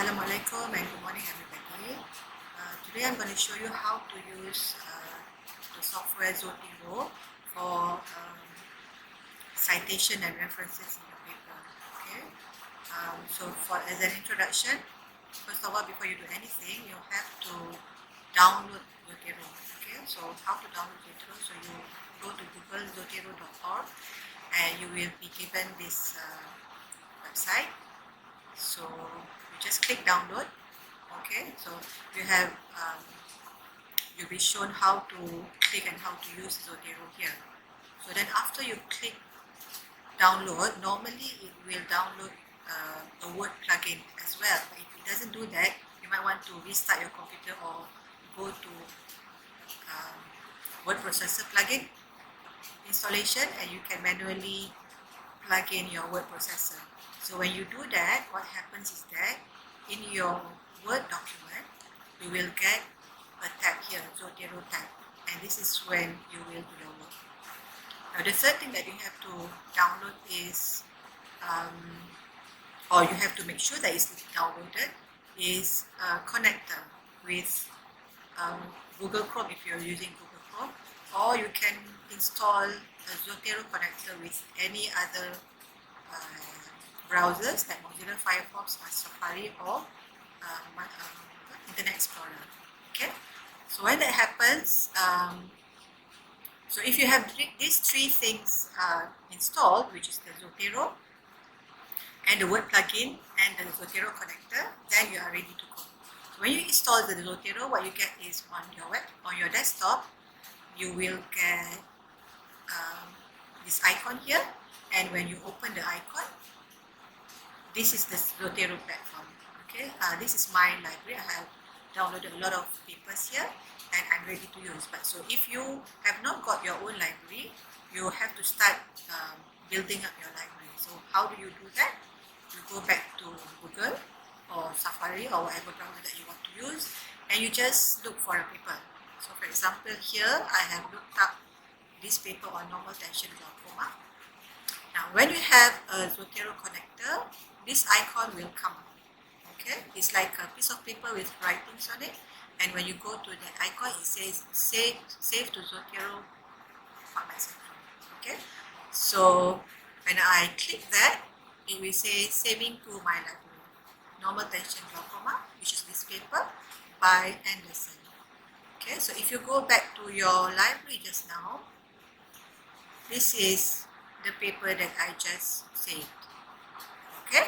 Assalamualaikum and good morning everybody. Today I'm going to show you how to use the software Zotero for citation and references in your paper. Okay. As an introduction, first of all, before you do anything, you have to download Zotero. Okay. So how to download Zotero? So you go to Google Zotero.org and you will be given this website. So you just click download. Okay, so you have you'll be shown how to click and how to use Zotero here. So then after you click download, normally it will download a Word plugin as well. But if it doesn't do that, you might want to restart your computer or go to word processor plugin installation, and you can manually plug in your word processor. So when you do that, what happens is that in your Word document, you will get a tab here, Zotero tab, and this is when you will do your work. Now the third thing that you have to download is, or you have to make sure that it's downloaded, is a connector with Google Chrome if you're using Google Chrome, or you can install a Zotero connector with any other browsers like Mozilla Firefox or Safari or Internet Explorer. Okay, so when that happens, so if you have these three things installed, which is the Zotero and the Word plugin and the Zotero connector, then you are ready to go. So when you install the Zotero, what you get is on your desktop, you will get this icon here, and when you open the icon, this is the Zotero platform. Okay, this is my library. I have downloaded a lot of papers here and I'm ready to use. But so if you have not got your own library, you have to start building up your library. So how do you do that? You go back to Google or Safari or whatever browser that you want to use, and you just look for a paper. So for example, here I have looked up this paper on normal tension glaucoma. Now when you have a Zotero connector, this icon will come up. Okay, it's like a piece of paper with writings on it, and when you go to that icon, it says save to Zotero format syndrome. Okay, so when I click that, it will say saving to my library, normal tension glaucoma, which is this paper by Anderson. Okay, so if you go back to your library just now, this is the paper that I just saved. Okay,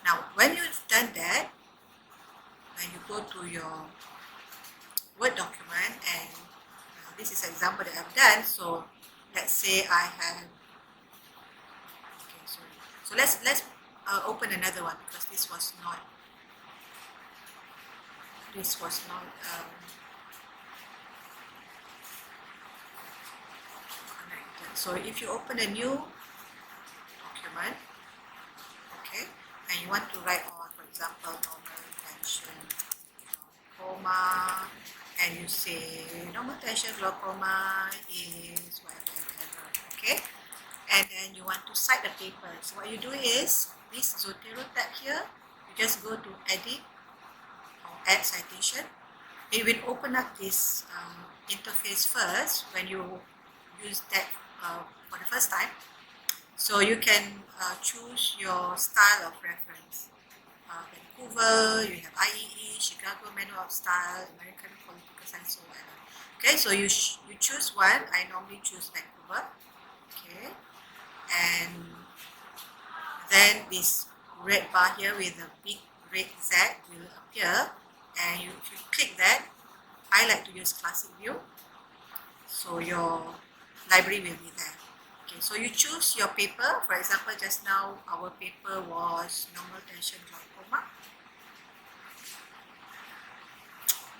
now when you've done that, when you go to your Word document, and this is an example that I've done. So let's say I have, okay, so let's open another one, because this was not connected. So if you open a new document, okay, and you want to write on, for example, normal tension glaucoma, and you say normal tension glaucoma is whatever, okay, and then you want to cite the paper. So what you do is, this Zotero tab here, you just go to edit or add citation. It will open up this interface first when you use that for the first time. So you can choose your style of reference. Vancouver, you have IEE, Chicago Manual of Style, American Political Science, or whatever. Okay, so you choose one. I normally choose Vancouver. Okay, and then this red bar here with a big red Z will appear, and if you click that, I like to use classic view, so your library will be there. Okay, so you choose your paper. For example, just now our paper was normal tension glaucoma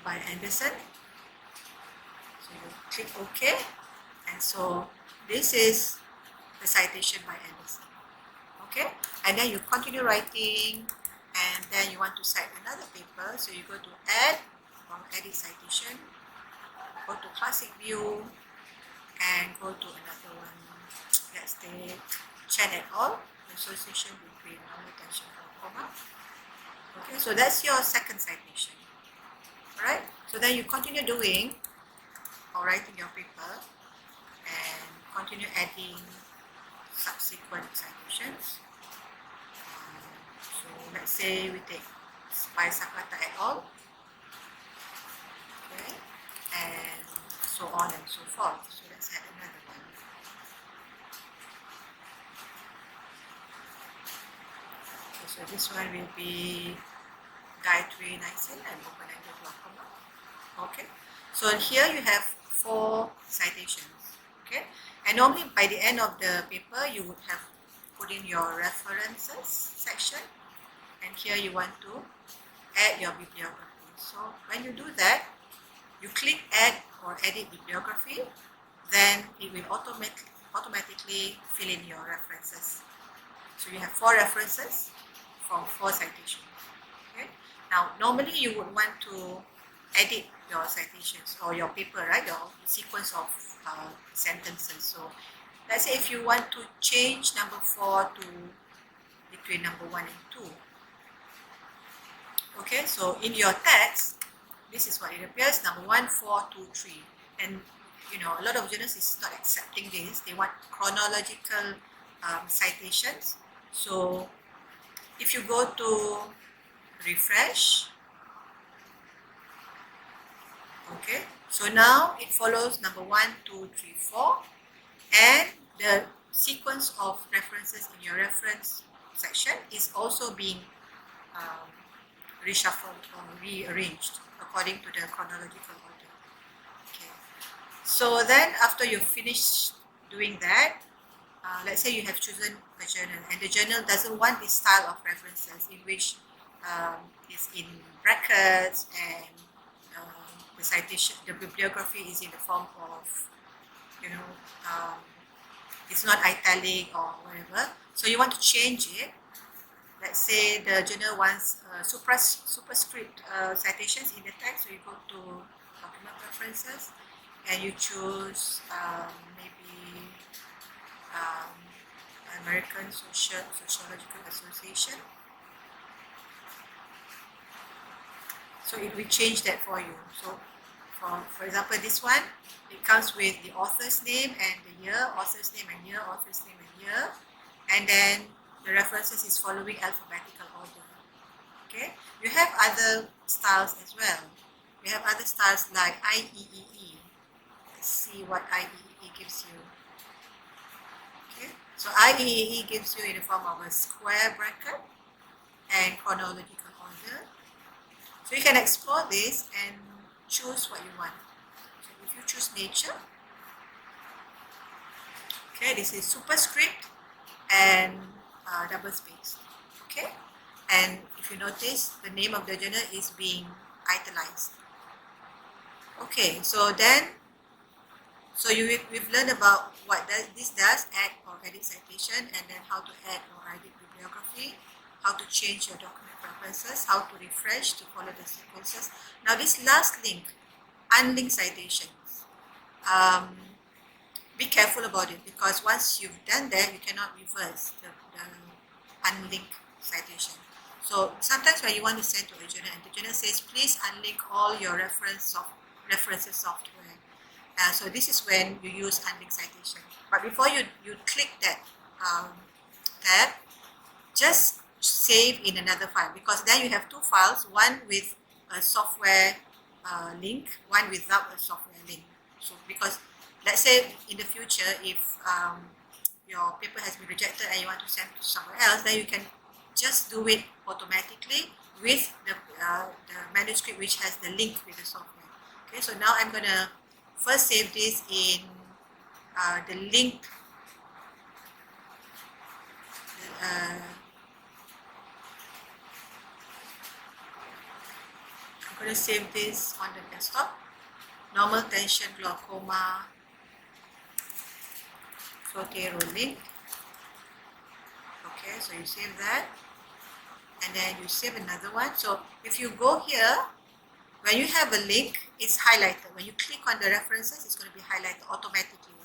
by Anderson. So you click OK, and so this is the citation by Anderson. Okay, and then you continue writing, and then you want to cite another paper, so you go to add or edit citation, go to classic view, and go to another one. Let's take Chen et al., association between normal tension glaucoma. Okay, so that's your second citation. Alright, so then you continue doing or writing your paper and continue adding subsequent citations. So let's say we take by Sakata et al. Okay, and so on and so forth. So let's add another one. Okay, so this one will be Gayatri Nisin and open-ended glaucoma. Okay, so here you have 4 citations. Okay, and normally by the end of the paper you would have put in your references section, and here you want to add your bibliography. So when you do that, you click add or edit bibliography, then it will automatically fill in your references. So you have 4 references from 4 citations. Okay. Now normally you would want to edit your citations or your paper, right? Your sequence of sentences. So let's say if you want to change number 4 to between number 1 and 2. Okay, so in your text, this is what it appears: number 1, 4, 2, 3. And you know, a lot of journals is not accepting this. They want chronological citations. So if you go to refresh, okay, so now it follows number 1, 2, 3, 4, and the sequence of references in your reference section is also being reshuffled or rearranged according to the chronological order. Okay, so then after you finish doing that, let's say you have chosen a journal and the journal doesn't want this style of references in which it's in brackets and the citation, the bibliography is in the form of, you know, it's not italic or whatever. So you want to change it. Let's say the journal wants superscript citations in the text, so you go to document preferences and you choose maybe American Sociological Association. So it will change that for you. So for example, this one, it comes with the author's name and the year, author's name and year, author's name and year, and then the references is following alphabetical order. Okay, you have other styles as well. You have other styles like IEEE. Let's see what IEEE gives you. Okay, so IEEE gives you in the form of a square bracket and chronological order. So you can explore this and choose what you want. So if you choose nature, okay, this is superscript and double spaced. Okay, and if you notice, the name of the journal is being italicized. Okay, so we've learned about what this does: add or edit citation, and then how to add or edit bibliography, how to change your document preferences, how to refresh to follow the sequences. Now this last link, unlinked citations, be careful about it, because once you've done that, you cannot reverse the unlinked citation. So sometimes when you want to send to a journal and the journal says, please unlink all your references software. So this is when you use unlinked citation. But before you click that tab, just save in another file, because then you have 2 files, one with a software link, one without a software link. So because let's say in the future, if your paper has been rejected and you want to send to somewhere else, then you can just do it automatically with the manuscript which has the link with the software. Okay, so now I'm going to first save this in the link. I'm going to save this on the desktop. Normal tension glaucoma Zotero link. Okay, so you save that, and then you save another one. So if you go here, when you have a link, it's highlighted. When you click on the references, it's going to be highlighted automatically.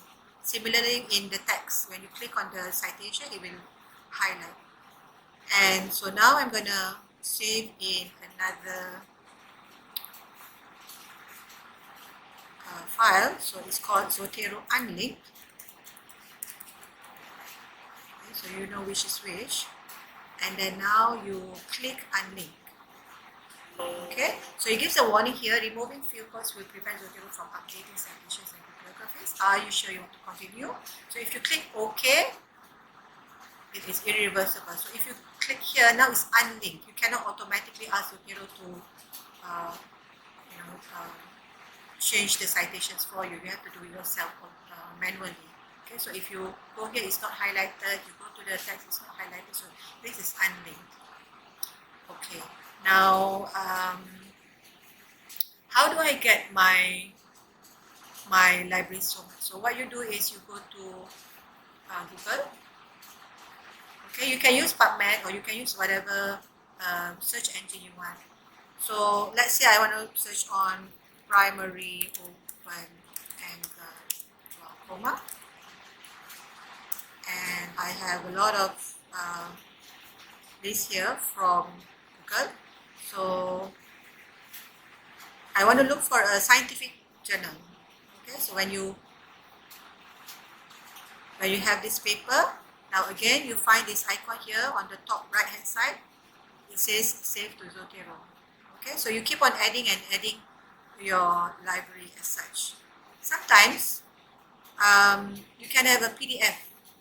Similarly, in the text, when you click on the citation, it will highlight. And so now I'm going to save in another file, so it's called Zotero unlinked. Okay, so you know which is which, and then now you click unlink. Okay, so it gives a warning here: removing field calls will prevent Zotero from updating citations and bibliographies. Are you sure you want to continue? So if you click OK, it is irreversible. So if you click here, now it's unlinked. You cannot automatically ask Zotero to change the citations for you. You have to do it yourself manually. Okay, so if you go here, it's not highlighted. You go to the text, it's not highlighted. So this is unlinked. Okay, now how do I get my library so much? So what you do is you go to Google. Okay, you can use PubMed or you can use whatever search engine you want. So let's say I want to search on primary open and glaucoma, and I have a lot of this here from Google. So I want to look for a scientific journal. Okay, so when you have this paper, now again you find this icon here on the top right hand side. It says save to Zotero. Okay, so you keep on adding and adding your library as such. Sometimes you can have a PDF.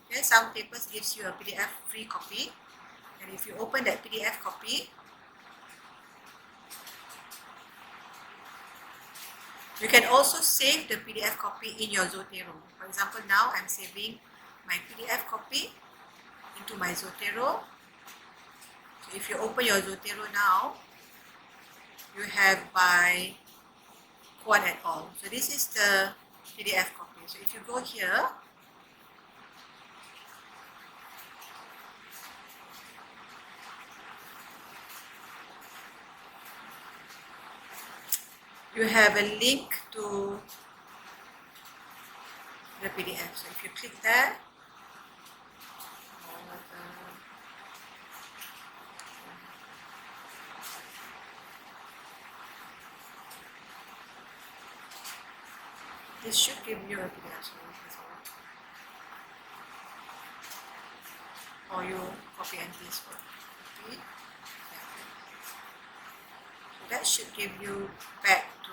Okay, some papers gives you a PDF free copy, and if you open that PDF copy, you can also save the PDF copy in your Zotero. For example, now I'm saving my PDF copy into my Zotero. So if you open your Zotero now, you have by Quan et al. So this is the PDF copy. So if you go here, you have a link to the PDF. So if you click there, this should give you a PDF. Or you copy and paste for it. So that should give you back to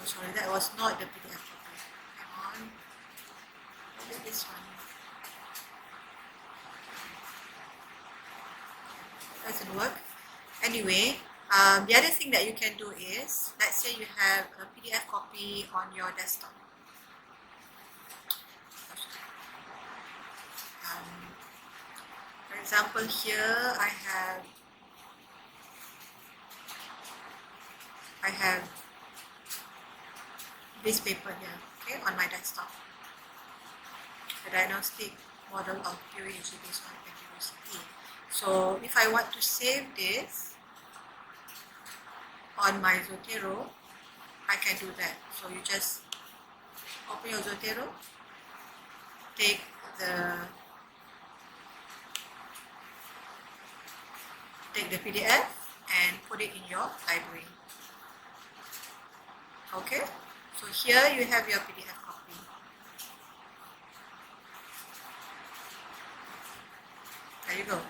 sorry, that was not the PDF copy. Hang on. What is this one? Doesn't work. Anyway, the other thing that you can do is, let's say you have a PDF copy on your desktop. For example, here I have this paper here, okay, on my desktop. The diagnostic model of POEG based on accuracy. So if I want to save this on my Zotero, I can do that. So you just open your Zotero, take the PDF and put it in your library. Okay, so here you have your PDF copy. There you go.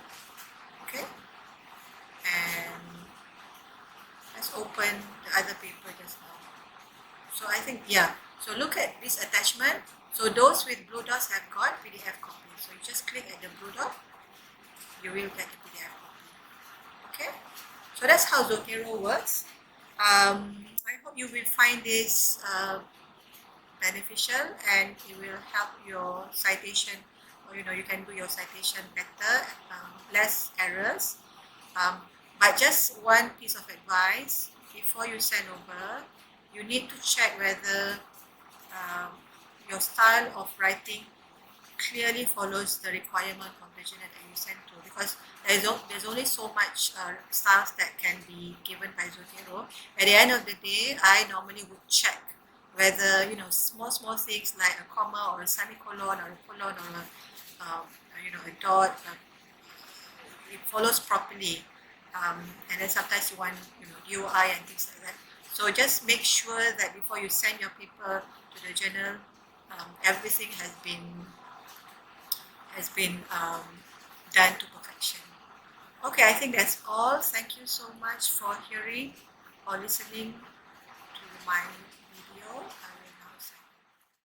Okay, and let's open the other paper just now. So I think, yeah, so look at this attachment. So those with blue dots have got PDF copy. So you just click at the blue dot, you will get the PDF copy. Okay, so that's how Zotero works. I hope you will find this beneficial, and it will help your citation, or you can do your citation better, less errors. But just one piece of advice: before you send over, you need to check whether your style of writing clearly follows the requirement of the journal that you send to, because there's only so much styles that can be given by Zotero. At the end of the day, I normally would check whether small things like a comma or a semicolon or a colon or a dot, it follows properly. And then sometimes you want DOI and things like that. So just make sure that before you send your paper to the journal, everything has been done to perfection. Okay, I think that's all. Thank you so much for hearing or listening to my video.